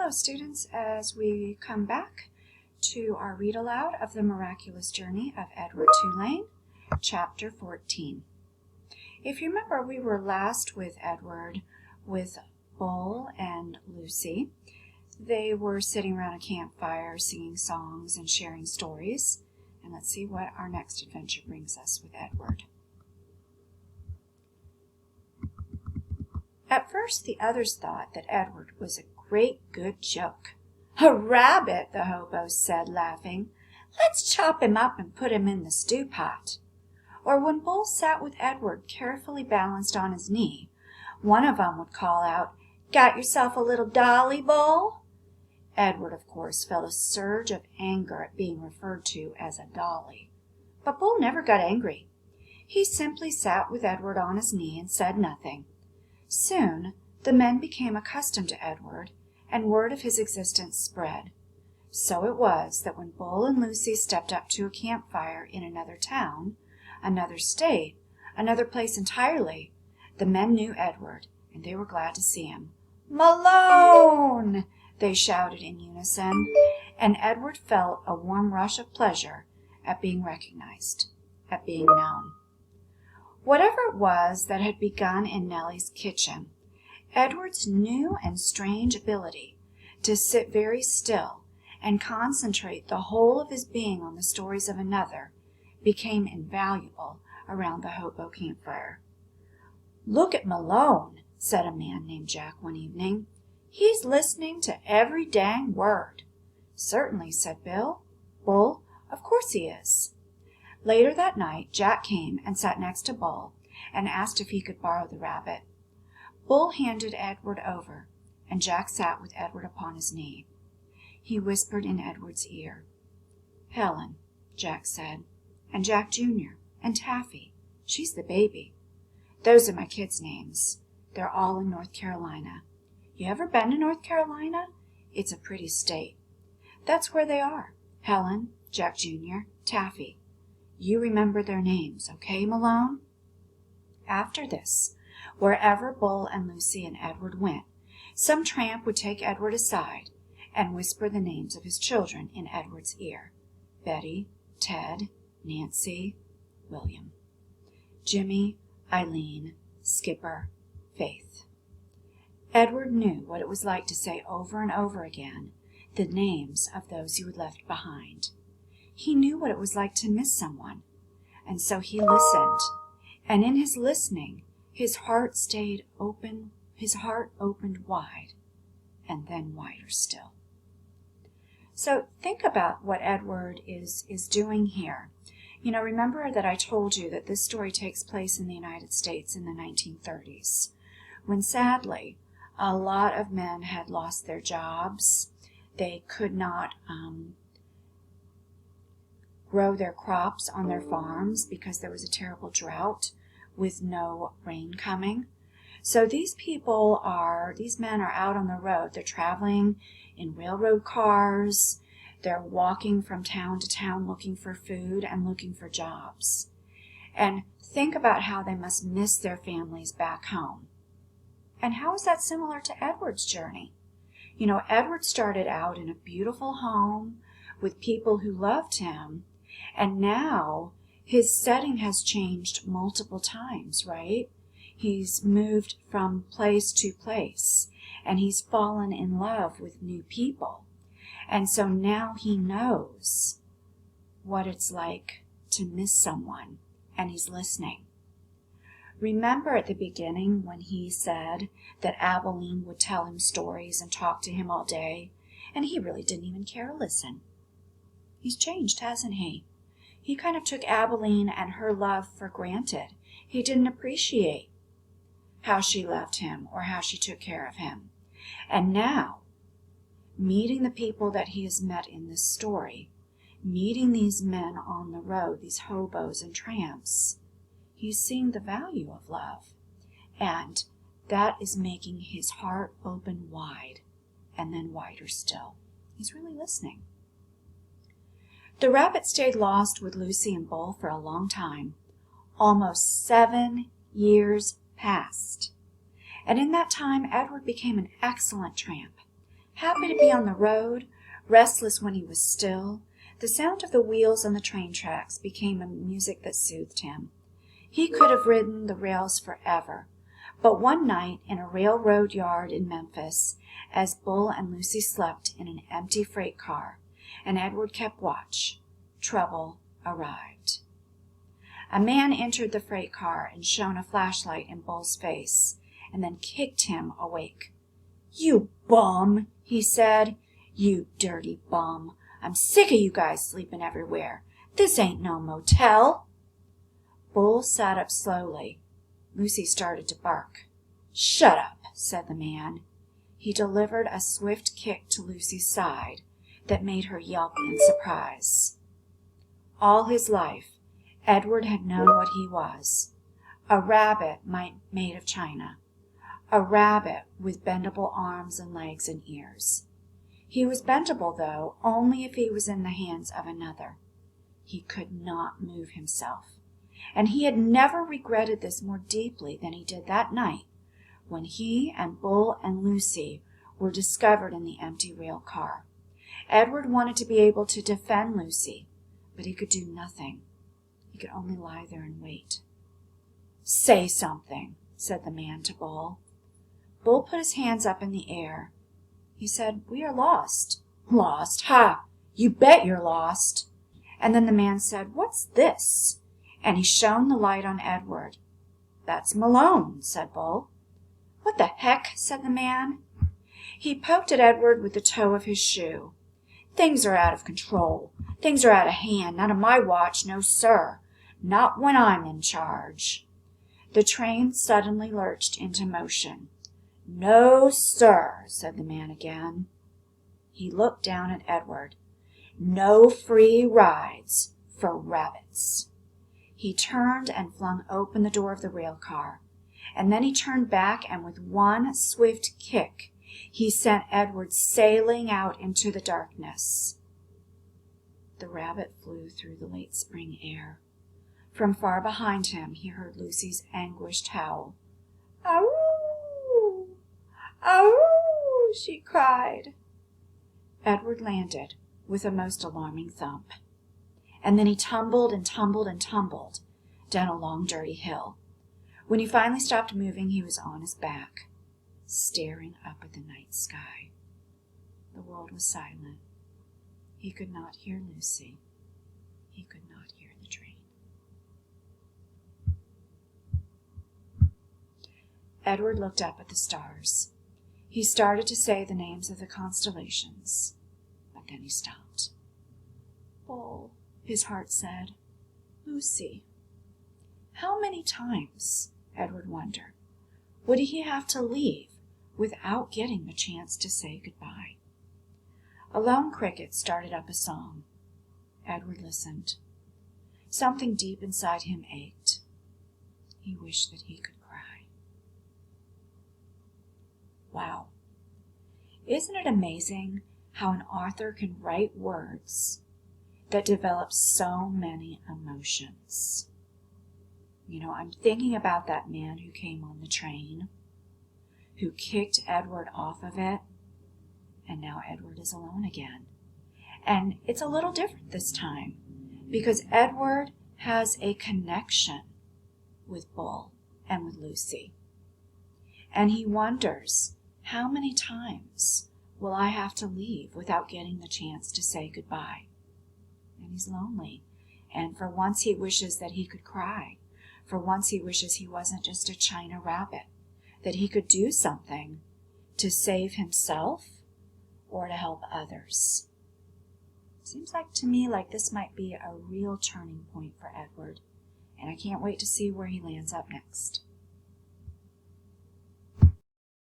Hello students, as we come back to our read aloud of the miraculous journey of Edward Tulane, chapter 14. If you remember, we were last with Edward with Bull and Lucy. They were sitting around a campfire singing songs and sharing stories. And let's see what our next adventure brings us with Edward. At first, the others thought that Edward was a great good joke. "A rabbit," the hobos said, laughing. "Let's chop him up and put him in the stew pot." Or when Bull sat with Edward carefully balanced on his knee, one of them would call out, "Got yourself a little dolly, Bull?" Edward, of course, felt a surge of anger at being referred to as a dolly. But Bull never got angry. He simply sat with Edward on his knee and said nothing. Soon the men became accustomed to Edward, and word of his existence spread. So it was that when Bull and Lucy stepped up to a campfire in another town, another state, another place entirely, the men knew Edward, and they were glad to see him. "Malone!" they shouted in unison, and Edward felt a warm rush of pleasure at being recognized, at being known. Whatever it was that had begun in Nellie's kitchen, Edward's new and strange ability to sit very still and concentrate the whole of his being on the stories of another became invaluable around the hobo campfire. "Look at Malone," said a man named Jack one evening. "He's listening to every dang word." "Certainly," said Bull, "of course he is." Later that night, Jack came and sat next to Bull and asked if he could borrow the rabbit. Bull handed Edward over, and Jack sat with Edward upon his knee. He whispered in Edward's ear. "Helen," Jack said, "and Jack Jr., and Taffy. She's the baby. Those are my kids' names. They're all in North Carolina. You ever been to North Carolina? It's a pretty state. That's where they are. Helen, Jack Jr., Taffy. You remember their names, okay, Malone?" After this, wherever Bull and Lucy and Edward went, some tramp would take Edward aside and whisper the names of his children in Edward's ear. Betty, Ted, Nancy, William, Jimmy, Eileen, Skipper, Faith. Edward knew what it was like to say over and over again the names of those you had left behind. He knew what it was like to miss someone, and so he listened, and in his listening, his heart opened wide, and then wider still. So think about what Edward is doing here. You know, remember that I told you that this story takes place in the United States in the 1930s, when sadly, a lot of men had lost their jobs. They could not grow their crops on their farms because there was a terrible drought with no rain coming. So these men are out on the road. They're traveling in railroad cars. They're walking from town to town looking for food and looking for jobs. And think about how they must miss their families back home. And how is that similar to Edward's journey? You know, Edward started out in a beautiful home with people who loved him, and now his setting has changed multiple times, right? He's moved from place to place, and he's fallen in love with new people. And so now he knows what it's like to miss someone, and he's listening. Remember at the beginning when he said that Abilene would tell him stories and talk to him all day, and he really didn't even care to listen. He's changed, hasn't he? He kind of took Abilene and her love for granted. He didn't appreciate how she loved him or how she took care of him. And now, meeting the people that he has met in this story, meeting these men on the road, these hobos and tramps, he's seeing the value of love. And that is making his heart open wide and then wider still. He's really listening. The rabbit stayed lost with Lucy and Bull for a long time. Almost 7 years passed. And in that time, Edward became an excellent tramp. Happy to be on the road, restless when he was still, the sound of the wheels on the train tracks became a music that soothed him. He could have ridden the rails forever. But one night in a railroad yard in Memphis, as Bull and Lucy slept in an empty freight car, and Edward kept watch, trouble arrived. A man entered the freight car and shone a flashlight in Bull's face, and then kicked him awake. "You bum," he said. "You dirty bum. I'm sick of you guys sleeping everywhere. This ain't no motel." Bull sat up slowly. Lucy started to bark. "Shut up," said the man. He delivered a swift kick to Lucy's side that made her yelp in surprise. All his life, Edward had known what he was. A rabbit made of china. A rabbit with bendable arms and legs and ears. He was bendable, though, only if he was in the hands of another. He could not move himself. And he had never regretted this more deeply than he did that night when he and Bull and Lucy were discovered in the empty rail car. Edward wanted to be able to defend Lucy, but he could do nothing. He could only lie there and wait. "Say something," said the man to Bull. Bull put his hands up in the air. He said, "We are lost." "Lost? Ha! You bet you're lost." And then the man said, "What's this?" And he shone the light on Edward. "That's Malone," said Bull. "What the heck?" said the man. He poked at Edward with the toe of his shoe. "Things are out of control. Things are out of hand. Not on my watch, no sir. Not when I'm in charge." The train suddenly lurched into motion. "No, sir," said the man again. He looked down at Edward. "No free rides for rabbits." He turned and flung open the door of the rail car, and then he turned back, and with one swift kick, he sent Edward sailing out into the darkness. The rabbit flew through the late spring air. From far behind him he heard Lucy's anguished howl. "Ow! Ow!" she cried. Edward landed with a most alarming thump. And then he tumbled and tumbled and tumbled down a long, dirty hill. When he finally stopped moving, he was on his back, staring up at the night sky. The world was silent. He could not hear Lucy. He could not hear the train. Edward looked up at the stars. He started to say the names of the constellations, but then he stopped. "Bull," his heart said. "Lucy." How many times, Edward wondered, would he have to leave without getting the chance to say goodbye? A lone cricket started up a song. Edward listened. Something deep inside him ached. He wished that he could cry. Wow. Isn't it amazing how an author can write words that develop so many emotions? You know, I'm thinking about that man who came on the train, who kicked Edward off of it, and now Edward is alone again. And it's a little different this time, because Edward has a connection with Bull and with Lucy. And he wonders, how many times will I have to leave without getting the chance to say goodbye? And he's lonely. And for once he wishes that he could cry. For once he wishes he wasn't just a china rabbit, that he could do something to save himself or to help others. Seems like to me like this might be a real turning point for Edward, and I can't wait to see where he lands up next.